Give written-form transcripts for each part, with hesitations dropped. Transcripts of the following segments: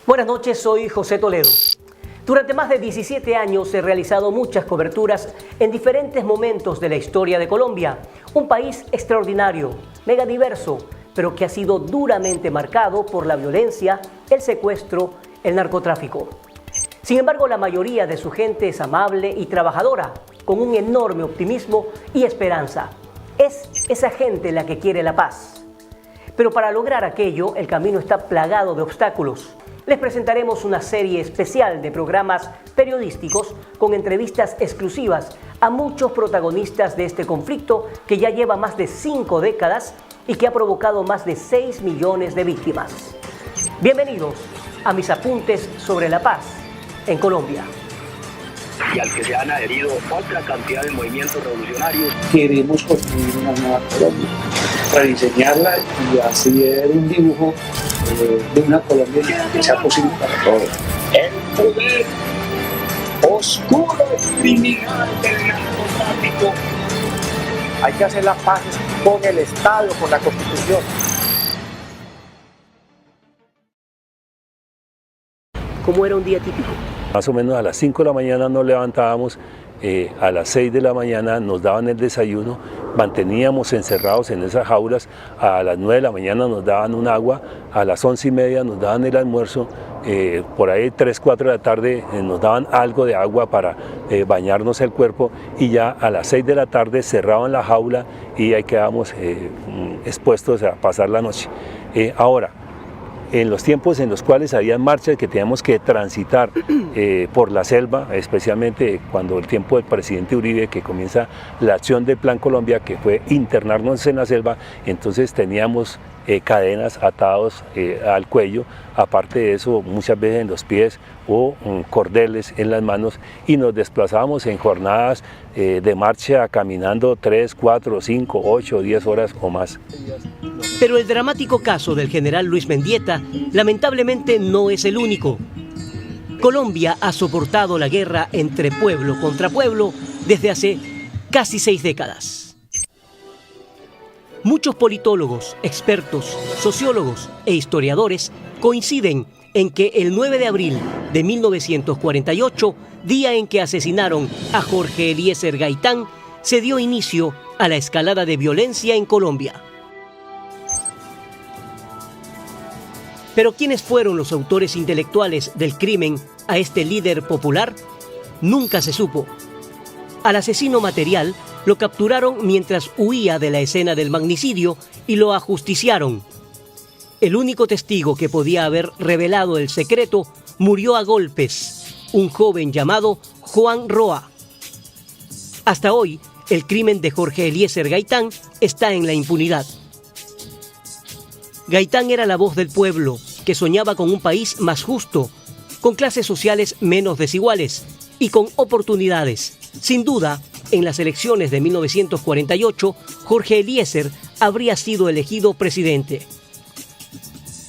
Buenas noches, soy José Toledo. Durante más de 17 años he realizado muchas coberturas en diferentes momentos de la historia de Colombia, un país extraordinario, megadiverso, pero que ha sido duramente marcado por la violencia, el secuestro, el narcotráfico. Sin embargo, la mayoría de su gente es amable y trabajadora, con un enorme optimismo y esperanza. Es esa gente la que quiere la paz. Pero para lograr aquello, el camino está plagado de obstáculos. Les presentaremos una serie especial de programas periodísticos con entrevistas exclusivas a muchos protagonistas de este conflicto que ya lleva más de 5 décadas y que ha provocado más de 6 millones de víctimas. Bienvenidos a mis apuntes sobre la paz en Colombia. Y al que se han adherido otra cantidad de movimientos revolucionarios. Queremos construir una nueva Colombia, rediseñarla y hacer un dibujo de una Colombia que sea posible para todos. El poder oscuro criminal del narcotráfico. Hay que hacer las paces con el Estado, con la Constitución. ¿Cómo era un día típico? Más o menos a las 5 de la mañana nos levantábamos, a las 6 de la mañana nos daban el desayuno, manteníamos encerrados en esas jaulas, a las 9 de la mañana nos daban un agua, a las 11:30 nos daban el almuerzo, por ahí 3, 4 de la tarde nos daban algo de agua para bañarnos el cuerpo y ya a las 6 de la tarde cerraban la jaula y ahí quedábamos expuestos a pasar la noche. Ahora, en los tiempos en los cuales había marchas que teníamos que transitar por la selva, especialmente cuando el tiempo del presidente Uribe, que comienza la acción del Plan Colombia, que fue internarnos en la selva, entonces teníamos cadenas atados al cuello, aparte de eso muchas veces en los pies o cordeles en las manos, y nos desplazábamos en jornadas de marcha caminando 3, 4, 5, 8, 10 horas o más. Pero el dramático caso del general Luis Mendieta lamentablemente no es el único. Colombia ha soportado la guerra entre pueblo contra pueblo desde hace casi 6 décadas. Muchos politólogos, expertos, sociólogos e historiadores coinciden en que el 9 de abril de 1948, día en que asesinaron a Jorge Eliezer Gaitán, se dio inicio a la escalada de violencia en Colombia. Pero ¿quiénes fueron los autores intelectuales del crimen a este líder popular? Nunca se supo. Al asesino material lo capturaron mientras huía de la escena del magnicidio y lo ajusticiaron. El único testigo que podía haber revelado el secreto murió a golpes, un joven llamado Juan Roa. Hasta hoy, el crimen de Jorge Eliezer Gaitán está en la impunidad. Gaitán era la voz del pueblo, que soñaba con un país más justo, con clases sociales menos desiguales y con oportunidades. Sin duda, en las elecciones de 1948, Jorge Eliezer habría sido elegido presidente.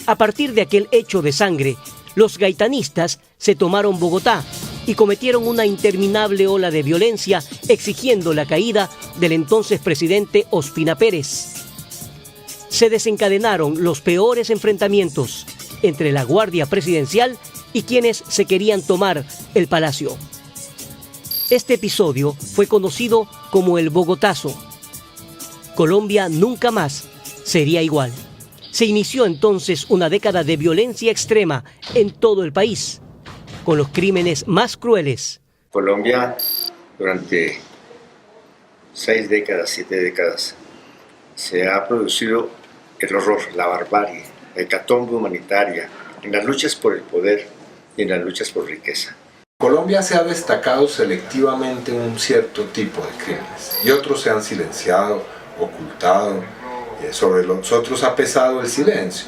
A partir de aquel hecho de sangre, los gaitanistas se tomaron Bogotá y cometieron una interminable ola de violencia exigiendo la caída del entonces presidente Ospina Pérez. Se desencadenaron los peores enfrentamientos entre la Guardia Presidencial y quienes se querían tomar el palacio. Este episodio fue conocido como el Bogotazo. Colombia nunca más sería igual. Se inició entonces una década de violencia extrema en todo el país, con los crímenes más crueles. Colombia, durante 6 décadas, 7 décadas, se ha producido el horror, la barbarie, la hecatombe humanitaria, en las luchas por el poder y en las luchas por riqueza. Colombia se ha destacado selectivamente en un cierto tipo de crímenes y otros se han silenciado, ocultado, sobre los otros ha pesado el silencio.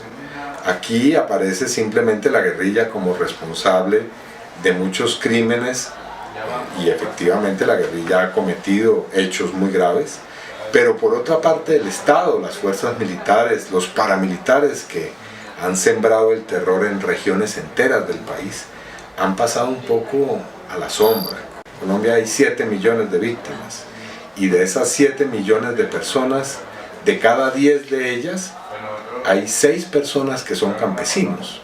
Aquí aparece simplemente la guerrilla como responsable de muchos crímenes y efectivamente la guerrilla ha cometido hechos muy graves, pero por otra parte el Estado, las fuerzas militares, los paramilitares que han sembrado el terror en regiones enteras del país, han pasado un poco a la sombra. En Colombia hay 7 millones de víctimas y de esas 7 millones de personas, de cada 10 de ellas, hay 6 personas que son campesinos.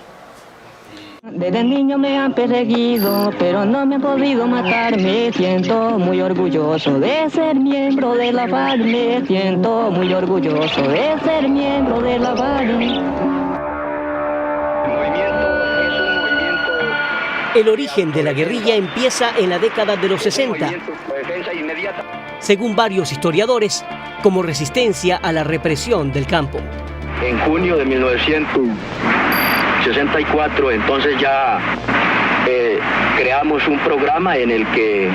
Desde niño me han perseguido, pero no me han podido matar. Me siento muy orgulloso de ser miembro de la FARC. Me siento muy orgulloso de ser miembro de la FARC. El origen de la guerrilla empieza en la década de los 60, según varios historiadores, como resistencia a la represión del campo. En junio de 1964, entonces ya creamos un programa en el que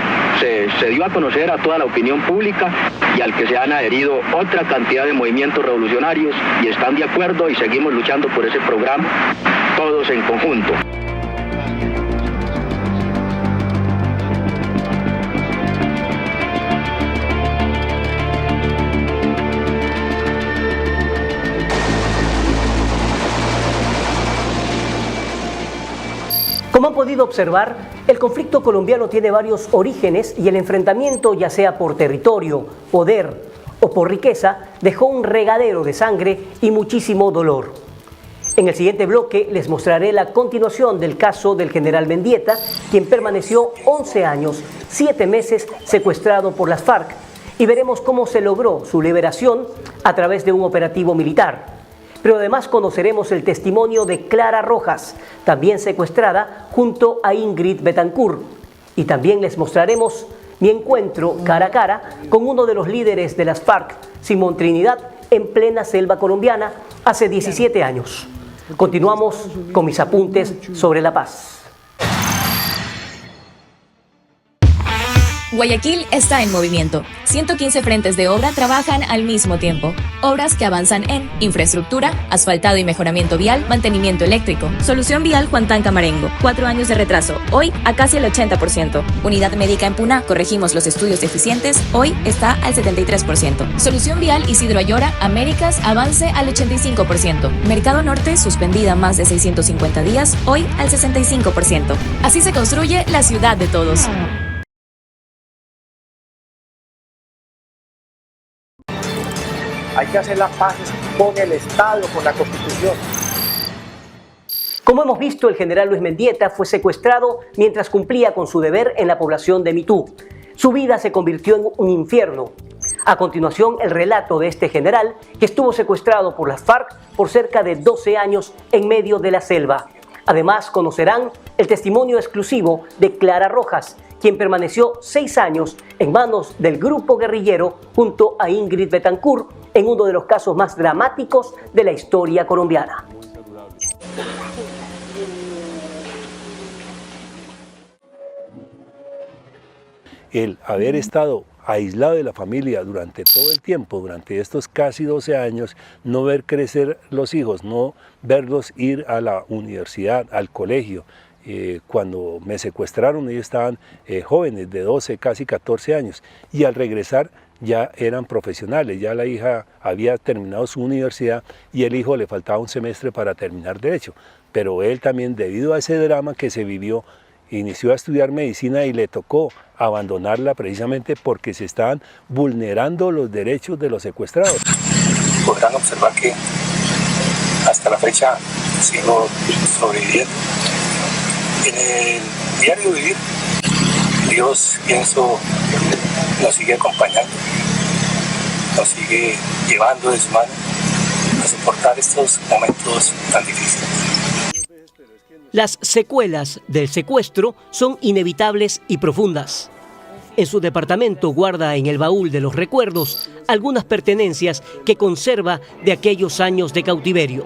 se dio a conocer a toda la opinión pública y al que se han adherido otra cantidad de movimientos revolucionarios y están de acuerdo y seguimos luchando por ese programa, todos en conjunto. Como han podido observar, el conflicto colombiano tiene varios orígenes y el enfrentamiento, ya sea por territorio, poder o por riqueza, dejó un regadero de sangre y muchísimo dolor. En el siguiente bloque les mostraré la continuación del caso del general Mendieta, quien permaneció 11 años, 7 meses secuestrado por las FARC, y veremos cómo se logró su liberación a través de un operativo militar. Pero además conoceremos el testimonio de Clara Rojas, también secuestrada junto a Ingrid Betancourt. Y también les mostraremos mi encuentro cara a cara con uno de los líderes de las FARC, Simón Trinidad, en plena selva colombiana hace 17 años. Continuamos con mis apuntes sobre la paz. Guayaquil está en movimiento. 115 frentes de obra trabajan al mismo tiempo. Obras que avanzan en infraestructura, asfaltado y mejoramiento vial, mantenimiento eléctrico. Solución vial Juantán Camarengo, 4 años de retraso, hoy a casi el 80%. Unidad médica en Puná, corregimos los estudios deficientes, hoy está al 73%. Solución vial Isidro Ayora, Américas, avance al 85%. Mercado Norte, suspendida más de 650 días, hoy al 65%. Así se construye la ciudad de todos. Hay que hacer las paces con el Estado, con la Constitución. Como hemos visto, el general Luis Mendieta fue secuestrado mientras cumplía con su deber en la población de Mitú. Su vida se convirtió en un infierno. A continuación, el relato de este general que estuvo secuestrado por las FARC por cerca de 12 años en medio de la selva. Además, conocerán el testimonio exclusivo de Clara Rojas, quien permaneció 6 años en manos del grupo guerrillero junto a Ingrid Betancourt en uno de los casos más dramáticos de la historia colombiana. El haber estado aislado de la familia durante todo el tiempo, durante estos casi 12 años, no ver crecer los hijos, no verlos ir a la universidad, al colegio. Cuando me secuestraron ellos estaban jóvenes de 12, casi 14 años y al regresar ya eran profesionales, ya la hija había terminado su universidad y el hijo le faltaba un semestre para terminar derecho, pero él también debido a ese drama que se vivió inició a estudiar medicina y le tocó abandonarla precisamente porque se estaban vulnerando los derechos de los secuestrados. Podrán observar que hasta la fecha sigo sobreviviendo. En el diario vivir, Dios, pienso, nos sigue acompañando, nos sigue llevando de su mano a soportar estos momentos tan difíciles. Las secuelas del secuestro son inevitables y profundas. En su departamento guarda en el baúl de los recuerdos algunas pertenencias que conserva de aquellos años de cautiverio.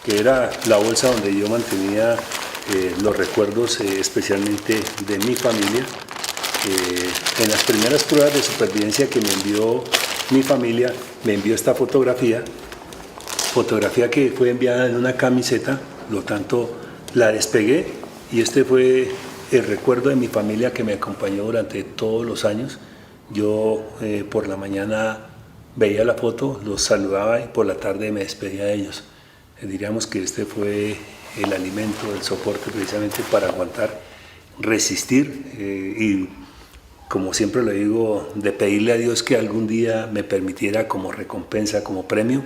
Que era la bolsa donde yo mantenía los recuerdos especialmente de mi familia. En las primeras pruebas de supervivencia que me envió mi familia, me envió esta fotografía que fue enviada en una camiseta, por lo tanto la despegué y este fue el recuerdo de mi familia que me acompañó durante todos los años. Yo por la mañana veía la foto, los saludaba y por la tarde me despedía de ellos. Diríamos que este fue el alimento, el soporte precisamente para aguantar, resistir y como siempre le digo, de pedirle a Dios que algún día me permitiera como recompensa, como premio,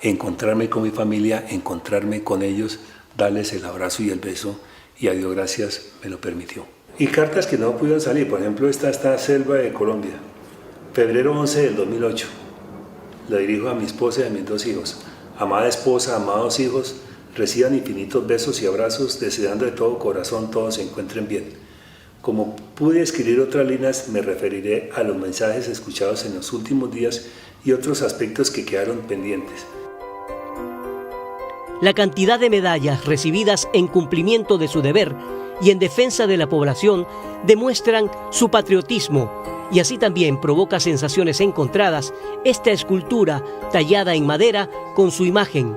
encontrarme con mi familia, encontrarme con ellos, darles el abrazo y el beso, y a Dios gracias me lo permitió. Y cartas que no pudieron salir, por ejemplo esta Selva de Colombia, febrero 11 del 2008, la dirijo a mi esposa y a mis 2 hijos. Amada esposa, amados hijos, reciban infinitos besos y abrazos, deseando de todo corazón todos se encuentren bien. Como pude escribir otras líneas, me referiré a los mensajes escuchados en los últimos días y otros aspectos que quedaron pendientes. La cantidad de medallas recibidas en cumplimiento de su deber y en defensa de la población demuestran su patriotismo, y así también provoca sensaciones encontradas esta escultura tallada en madera con su imagen.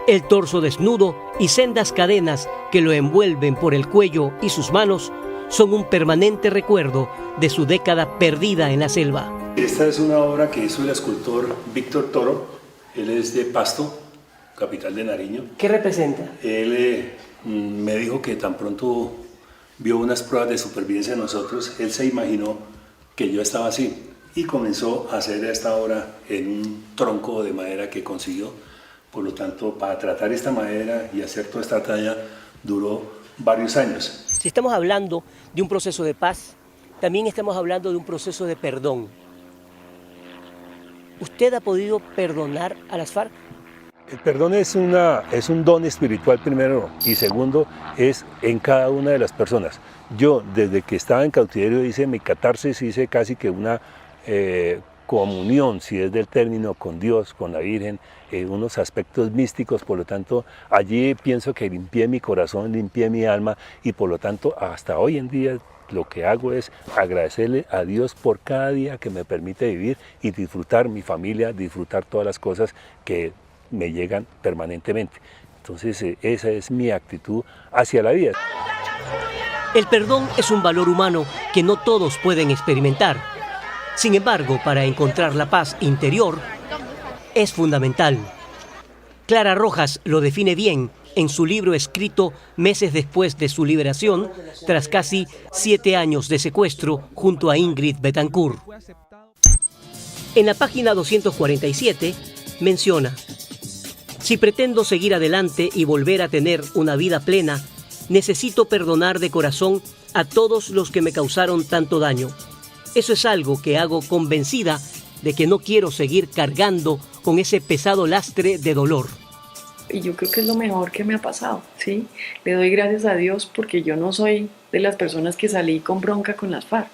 El torso desnudo y sendas cadenas que lo envuelven por el cuello y sus manos son un permanente recuerdo de su década perdida en la selva. Esta es una obra que hizo el escultor Víctor Toro. Él es de Pasto, capital de Nariño. ¿Qué representa? Él me dijo que tan pronto vio unas pruebas de supervivencia de nosotros, él se imaginó que yo estaba así y comenzó a hacer esta obra en un tronco de madera que consiguió. Por lo tanto, para tratar esta madera y hacer toda esta talla duró varios años. Si estamos hablando de un proceso de paz, también estamos hablando de un proceso de perdón. ¿Usted ha podido perdonar a las FARC? El perdón es un don espiritual primero, y segundo es en cada una de las personas. Yo desde que estaba en cautiverio hice mi catarsis, hice casi que una comunión, si es del término, con Dios, con la Virgen, unos aspectos místicos. Por lo tanto allí pienso que limpié mi corazón, limpié mi alma, y por lo tanto hasta hoy en día lo que hago es agradecerle a Dios por cada día que me permite vivir y disfrutar mi familia, disfrutar todas las cosas que me llegan permanentemente. Entonces esa es mi actitud hacia la vida. El perdón es un valor humano que no todos pueden experimentar. Sin embargo, para encontrar la paz interior es fundamental. Clara Rojas lo define bien en su libro escrito meses después de su liberación, tras casi 7 años de secuestro junto a Ingrid Betancourt. En la página 247 menciona: si pretendo seguir adelante y volver a tener una vida plena, necesito perdonar de corazón a todos los que me causaron tanto daño. Eso es algo que hago convencida de que no quiero seguir cargando con ese pesado lastre de dolor. Y yo creo que es lo mejor que me ha pasado, ¿sí? Le doy gracias a Dios porque yo no soy de las personas que salí con bronca con las FARC.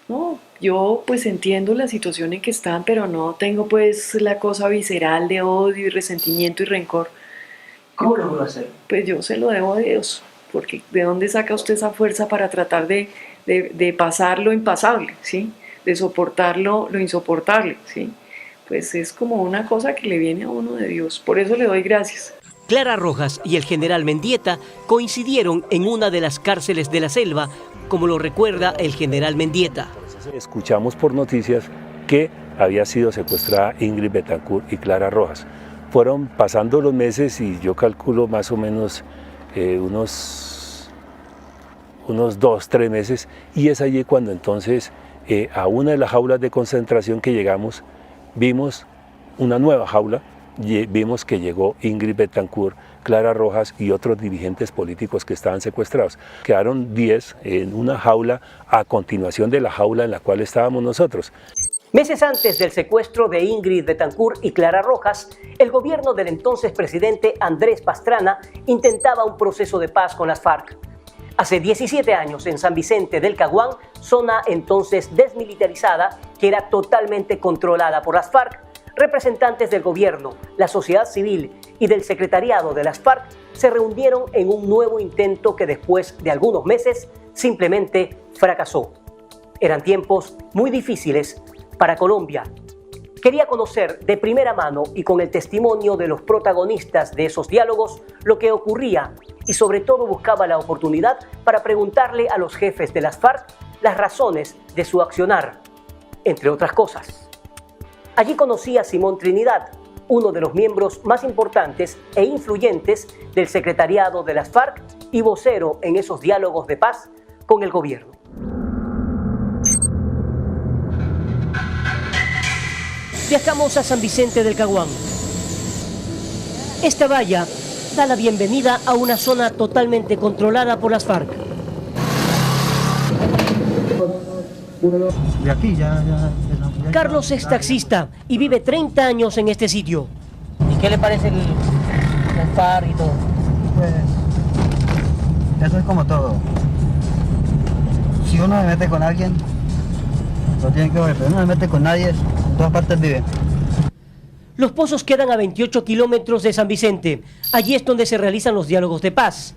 No, yo pues entiendo la situación en que están, pero no tengo pues la cosa visceral de odio y resentimiento y rencor. ¿Cómo lo voy a hacer? Pues yo se lo debo a Dios, porque ¿de dónde saca usted esa fuerza para tratar de pasar lo impasable, ¿sí? De soportar lo insoportable, ¿sí? Pues es como una cosa que le viene a uno de Dios, por eso le doy gracias. Clara Rojas y el general Mendieta coincidieron en una de las cárceles de la selva, como lo recuerda el general Mendieta. Escuchamos por noticias que había sido secuestrada Ingrid Betancourt y Clara Rojas. Fueron pasando los meses y yo calculo más o menos unos 2-3 meses, y es allí cuando entonces a una de las jaulas de concentración que llegamos, vimos una nueva jaula, y vimos que llegó Ingrid Betancourt, Clara Rojas y otros dirigentes políticos que estaban secuestrados. Quedaron 10 en una jaula a continuación de la jaula en la cual estábamos nosotros. Meses antes del secuestro de Ingrid Betancourt y Clara Rojas, el gobierno del entonces presidente Andrés Pastrana intentaba un proceso de paz con las FARC. Hace 17 años, en San Vicente del Caguán, zona entonces desmilitarizada que era totalmente controlada por las FARC, representantes del gobierno, la sociedad civil y del secretariado de las FARC se reunieron en un nuevo intento que después de algunos meses simplemente fracasó. Eran tiempos muy difíciles para Colombia. Quería conocer de primera mano y con el testimonio de los protagonistas de esos diálogos lo que ocurría, y sobre todo buscaba la oportunidad para preguntarle a los jefes de las FARC las razones de su accionar, entre otras cosas. Allí conocí a Simón Trinidad, uno de los miembros más importantes e influyentes del secretariado de las FARC y vocero en esos diálogos de paz con el gobierno. Viajamos a San Vicente del Caguán, Esta valla da la bienvenida a una zona totalmente controlada por las FARC. De aquí ya. Carlos es taxista y vive 30 años en este sitio. ¿Y qué le parece el FARC y todo? Pues eso es como todo. Si uno se mete con alguien, lo tiene que ver, pero uno se mete con nadie, en todas partes vive. Los pozos quedan a 28 kilómetros de San Vicente. Allí es donde se realizan los diálogos de paz.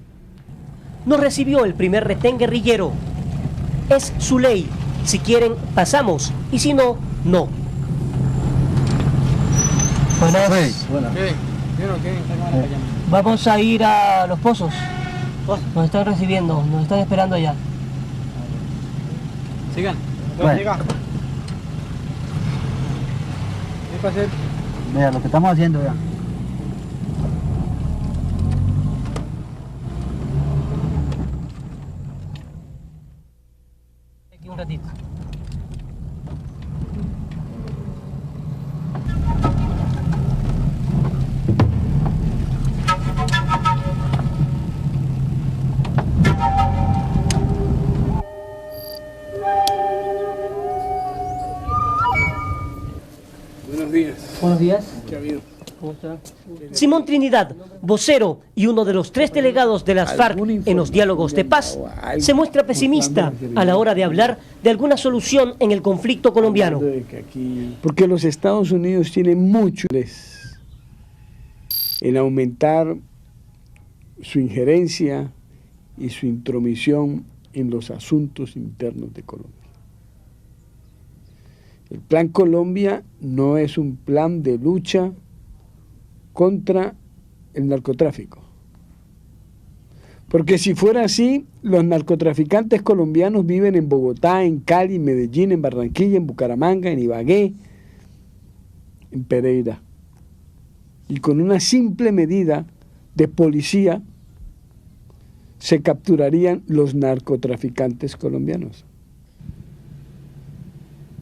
Nos recibió el primer retén guerrillero. Es su ley. Si quieren, pasamos. Y si no, no. Vamos a ir a los pozos. Nos están recibiendo, nos están esperando allá. Sigan. Bueno. Mira lo que estamos haciendo ya. Aquí un ratito. Buenos días. ¿Qué ha habido? ¿Cómo está? Simón Trinidad, vocero y uno de los 3 delegados de las FARC en los diálogos de paz, se muestra pesimista a la hora de hablar de alguna solución en el conflicto colombiano. Porque los Estados Unidos tienen mucho interés en aumentar su injerencia y su intromisión en los asuntos internos de Colombia. El Plan Colombia no es un plan de lucha contra el narcotráfico. Porque si fuera así, los narcotraficantes colombianos viven en Bogotá, en Cali, en Medellín, en Barranquilla, en Bucaramanga, en Ibagué, en Pereira. Y con una simple medida de policía se capturarían los narcotraficantes colombianos.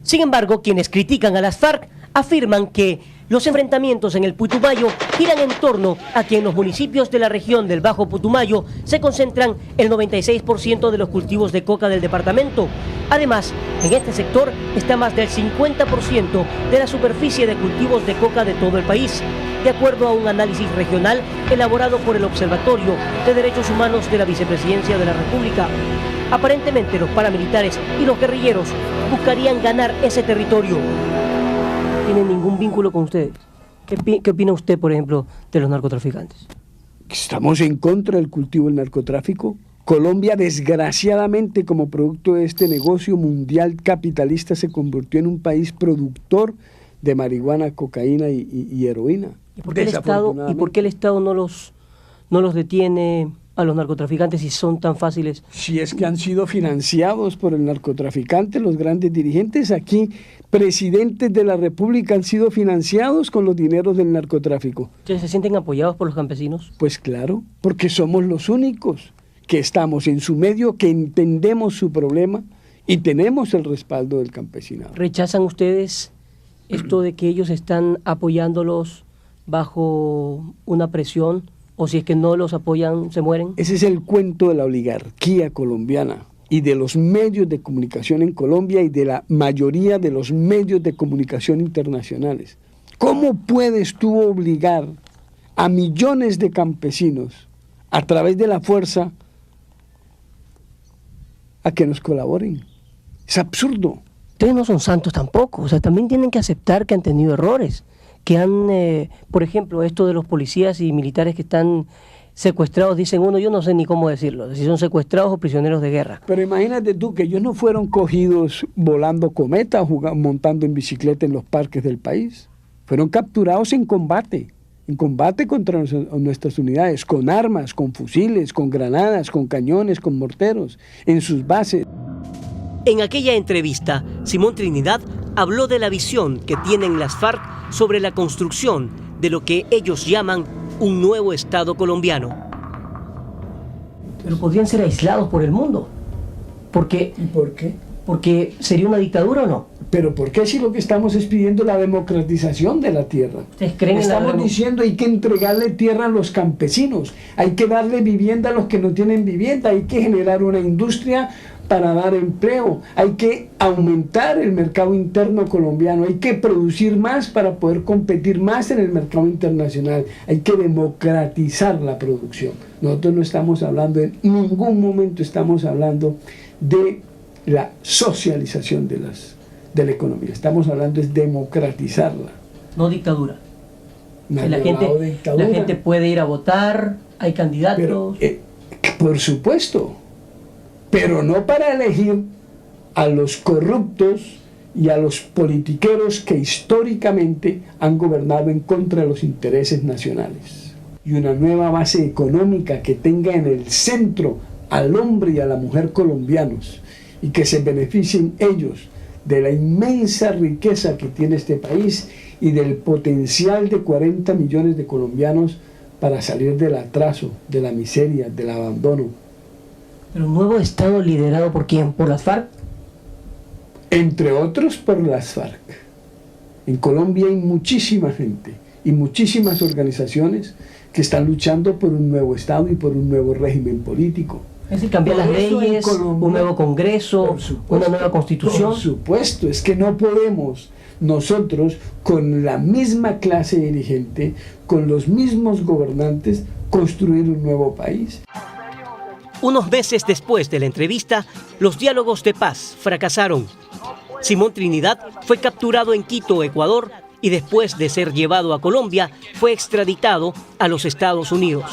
Sin embargo, quienes critican a las FARC afirman que los enfrentamientos en el Putumayo giran en torno a que en los municipios de la región del Bajo Putumayo se concentran el 96% de los cultivos de coca del departamento. Además, en este sector está más del 50% de la superficie de cultivos de coca de todo el país, de acuerdo a un análisis regional elaborado por el Observatorio de Derechos Humanos de la Vicepresidencia de la República. Aparentemente los paramilitares y los guerrilleros buscarían ganar ese territorio. ¿No tienen ningún vínculo con ustedes? ¿Qué opina usted, por ejemplo, de los narcotraficantes? Estamos en contra del cultivo del narcotráfico. Colombia, desgraciadamente, como producto de este negocio mundial capitalista, se convirtió en un país productor de marihuana, cocaína y heroína. ¿Y por qué el Estado no los detiene a los narcotraficantes si son tan fáciles? Si es que han sido financiados por el narcotraficante, los grandes dirigentes aquí, presidentes de la República, han sido financiados con los dineros del narcotráfico. ¿Ustedes se sienten apoyados por los campesinos? Pues claro, porque somos los únicos que estamos en su medio, que entendemos su problema y tenemos el respaldo del campesinado. ¿Rechazan ustedes esto de que ellos están apoyándolos bajo una presión? ¿O si es que no los apoyan, se mueren? Ese es el cuento de la oligarquía colombiana y de los medios de comunicación en Colombia y de la mayoría de los medios de comunicación internacionales. ¿Cómo puedes tú obligar a millones de campesinos a través de la fuerza a que nos colaboren? Es absurdo. Ustedes no son santos tampoco, o sea, también tienen que aceptar que han tenido errores. Que han, por ejemplo, esto de los policías y militares que están secuestrados, dicen uno, yo no sé ni cómo decirlo, si son secuestrados o prisioneros de guerra. Pero imagínate tú que ellos no fueron cogidos volando cometa, montando en bicicleta en los parques del país. Fueron capturados en combate contra nuestras unidades, con armas, con fusiles, con granadas, con cañones, con morteros, en sus bases. En aquella entrevista, Simón Trinidad habló de la visión que tienen las FARC sobre la construcción de lo que ellos llaman un nuevo Estado colombiano. Pero podrían ser aislados por el mundo. Porque, ¿y por qué? Porque sería una dictadura o no. Pero ¿por qué si lo que estamos es pidiendo la democratización de la tierra? ¿Ustedes creen Estamos diciendo hay que entregarle tierra a los campesinos, hay que darle vivienda a los que no tienen vivienda, hay que generar una industria para dar empleo, hay que aumentar el mercado interno colombiano, hay que producir más para poder competir más en el mercado internacional, hay que democratizar la producción. Nosotros no estamos hablando, en ningún momento estamos hablando de la socialización de la economía, estamos hablando es democratizarla. No dictadura. La gente puede ir a votar, hay candidatos. Pero, por supuesto, pero no para elegir a los corruptos y a los politiqueros que históricamente han gobernado en contra de los intereses nacionales. Y una nueva base económica que tenga en el centro al hombre y a la mujer colombianos y que se beneficien ellos de la inmensa riqueza que tiene este país y del potencial de 40 millones de colombianos para salir del atraso, de la miseria, del abandono. ¿Pero un nuevo Estado liderado por quién? ¿Por las FARC? Entre otros por las FARC. En Colombia hay muchísima gente y muchísimas organizaciones que están luchando por un nuevo Estado y por un nuevo régimen político. Es decir, cambiar las leyes, un nuevo Congreso, una nueva Constitución. Por supuesto, es que no podemos nosotros, con la misma clase dirigente, con los mismos gobernantes, construir un nuevo país. Unos meses después de la entrevista, los diálogos de paz fracasaron. Simón Trinidad fue capturado en Quito, Ecuador, y después de ser llevado a Colombia, fue extraditado a los Estados Unidos.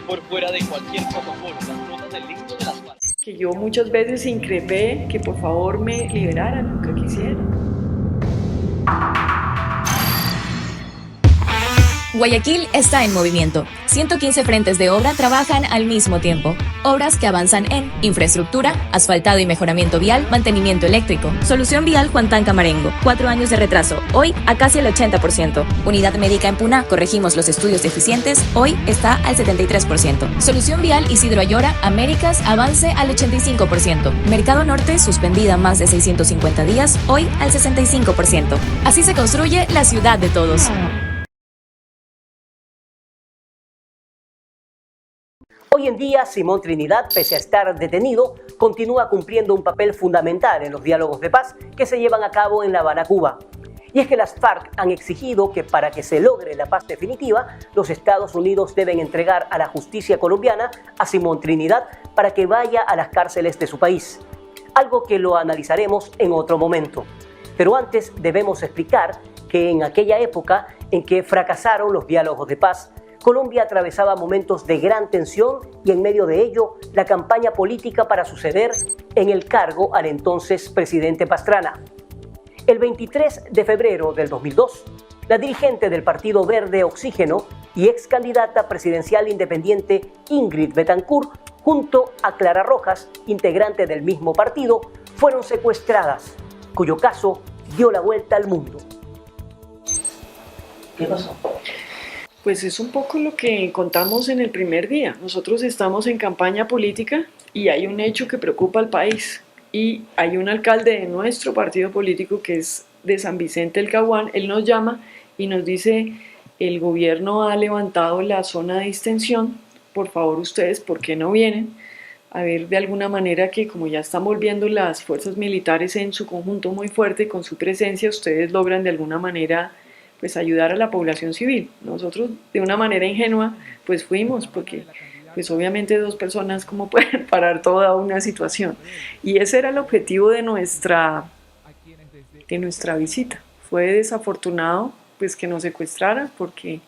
Por fuera de cualquier protocolo, las notas del libro de las FARC. Que yo muchas veces increpé que por favor me liberaran, nunca quisieron. Guayaquil está en movimiento. 115 frentes de obra trabajan al mismo tiempo. Obras que avanzan en infraestructura, asfaltado y mejoramiento vial, mantenimiento eléctrico. Solución vial Juan Tanca Marengo. 4 años de retraso. Hoy a casi el 80%. Unidad médica en Puná. Corregimos los estudios deficientes. Hoy está al 73%. Solución vial Isidro Ayora. Américas. Avance al 85%. Mercado Norte. Suspendida más de 650 días. Hoy al 65%. Así se construye la ciudad de todos. Hoy en día, Simón Trinidad, pese a estar detenido, continúa cumpliendo un papel fundamental en los diálogos de paz que se llevan a cabo en La Habana, Cuba. Y es que las FARC han exigido que para que se logre la paz definitiva, los Estados Unidos deben entregar a la justicia colombiana a Simón Trinidad para que vaya a las cárceles de su país. Algo que lo analizaremos en otro momento. Pero antes debemos explicar que en aquella época en que fracasaron los diálogos de paz, Colombia atravesaba momentos de gran tensión y en medio de ello la campaña política para suceder en el cargo al entonces presidente Pastrana. El 23 de febrero del 2002, la dirigente del Partido Verde Oxígeno y ex candidata presidencial independiente Ingrid Betancourt, junto a Clara Rojas, integrante del mismo partido, fueron secuestradas, cuyo caso dio la vuelta al mundo. ¿Qué pasó? Pues es un poco lo que contamos en el primer día. Nosotros estamos en campaña política y hay un hecho que preocupa al país. Y hay un alcalde de nuestro partido político que es de San Vicente del Caguán. Él nos llama y nos dice, el gobierno ha levantado la zona de distensión. Por favor, ustedes, ¿por qué no vienen? A ver, de alguna manera que como ya están volviendo las fuerzas militares en su conjunto muy fuerte, con su presencia, ustedes logran de alguna manera pues ayudar a la población civil. Nosotros de una manera ingenua pues fuimos porque pues obviamente 2 personas cómo pueden parar toda una situación y ese era el objetivo de nuestra visita. Fue desafortunado pues que nos secuestraran porque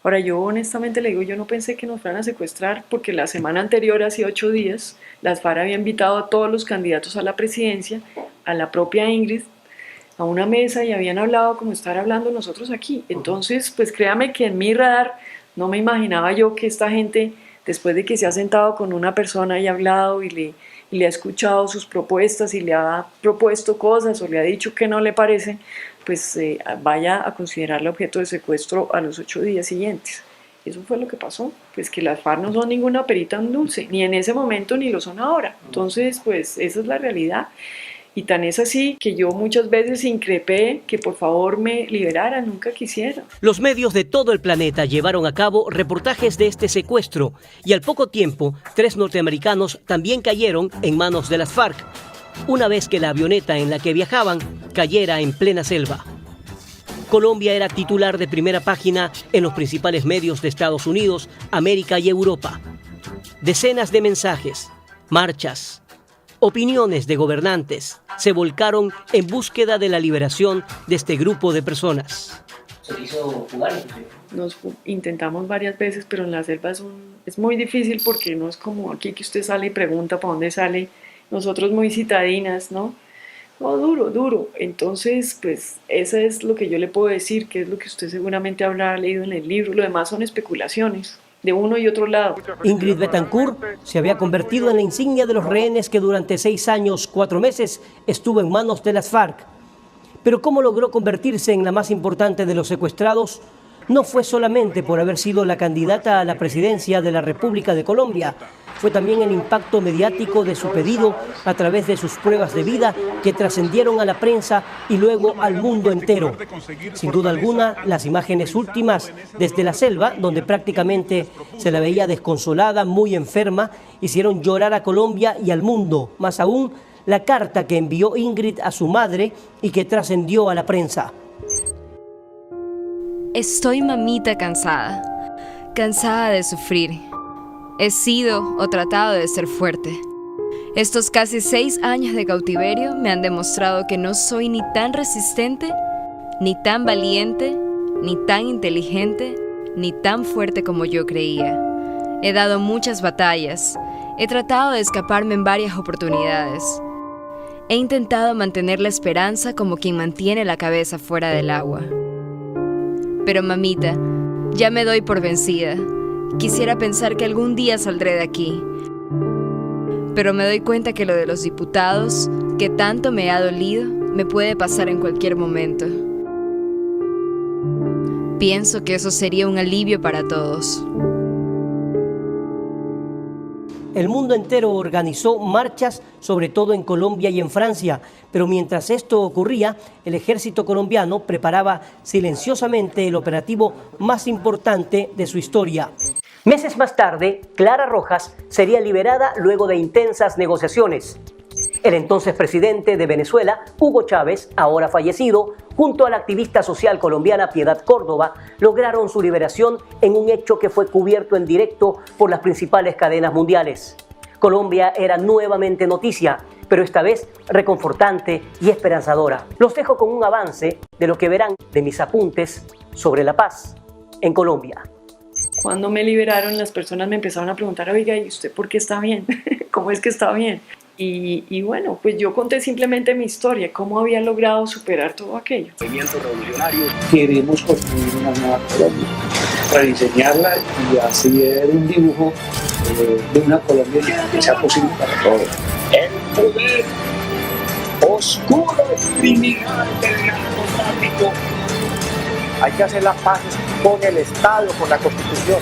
ahora yo honestamente le digo, yo no pensé que nos fueran a secuestrar porque la semana anterior, hace 8 días, las FARC había invitado a todos los candidatos a la presidencia, a la propia Ingrid, a una mesa y habían hablado como estar hablando nosotros aquí. Entonces, pues créame que en mi radar no me imaginaba yo que esta gente, después de que se ha sentado con una persona y ha hablado y le ha escuchado sus propuestas y le ha propuesto cosas o le ha dicho que no le parece, pues vaya a considerarle objeto de secuestro a los 8 días siguientes. Eso fue lo que pasó, pues que las FARC no son ninguna perita en dulce, ni en ese momento ni lo son ahora. Entonces, pues esa es la realidad. Y tan es así que yo muchas veces increpé que por favor me liberaran, nunca quisieron. Los medios de todo el planeta llevaron a cabo reportajes de este secuestro y al poco tiempo 3 norteamericanos también cayeron en manos de las FARC, una vez que la avioneta en la que viajaban cayera en plena selva. Colombia era titular de primera página en los principales medios de Estados Unidos, América y Europa. Decenas de mensajes, marchas, opiniones de gobernantes se volcaron en búsqueda de la liberación de este grupo de personas. ¿Se hizo jugar? Nos intentamos varias veces, pero en la selva es muy difícil porque no es como aquí que usted sale y pregunta para dónde sale. Nosotros muy citadinas, ¿no? No, duro. Entonces, pues, eso es lo que yo le puedo decir, que es lo que usted seguramente habrá leído en el libro. Lo demás son especulaciones, de uno y otro lado. Ingrid Betancourt se había convertido en la insignia de los rehenes que durante 6 años, 4 meses estuvo en manos de las FARC. Pero cómo logró convertirse en la más importante de los secuestrados no fue solamente por haber sido la candidata a la presidencia de la República de Colombia, fue también el impacto mediático de su pedido a través de sus pruebas de vida que trascendieron a la prensa y luego al mundo entero. Sin duda alguna, las imágenes últimas desde la selva, donde prácticamente se la veía desconsolada, muy enferma, hicieron llorar a Colombia y al mundo, más aún la carta que envió Ingrid a su madre y que trascendió a la prensa. Estoy mamita cansada de sufrir. He sido o tratado de ser fuerte. Estos casi 6 años de cautiverio me han demostrado que no soy ni tan resistente, ni tan valiente, ni tan inteligente, ni tan fuerte como yo creía. He dado muchas batallas, he tratado de escaparme en varias oportunidades. He intentado mantener la esperanza como quien mantiene la cabeza fuera del agua. Pero mamita, ya me doy por vencida. Quisiera pensar que algún día saldré de aquí. Pero me doy cuenta que lo de los diputados, que tanto me ha dolido, me puede pasar en cualquier momento. Pienso que eso sería un alivio para todos. El mundo entero organizó marchas, sobre todo en Colombia y en Francia, pero mientras esto ocurría, el ejército colombiano preparaba silenciosamente el operativo más importante de su historia. Meses más tarde, Clara Rojas sería liberada luego de intensas negociaciones. El entonces presidente de Venezuela, Hugo Chávez, ahora fallecido, junto a la activista social colombiana Piedad Córdoba, lograron su liberación en un hecho que fue cubierto en directo por las principales cadenas mundiales. Colombia era nuevamente noticia, pero esta vez reconfortante y esperanzadora. Los dejo con un avance de lo que verán de mis apuntes sobre la paz en Colombia. Cuando me liberaron, las personas me empezaron a preguntar, oiga, ¿y usted por qué está bien? ¿Cómo es que está bien? Y bueno, pues yo conté simplemente mi historia, cómo había logrado superar todo aquello. Movimientos revolucionarios. Queremos construir una nueva Colombia, rediseñarla y así ver un dibujo de una Colombia que sea posible para todos. El poder oscuro, criminal del narcotráfico. Hay que hacer las paces con el Estado, con la Constitución.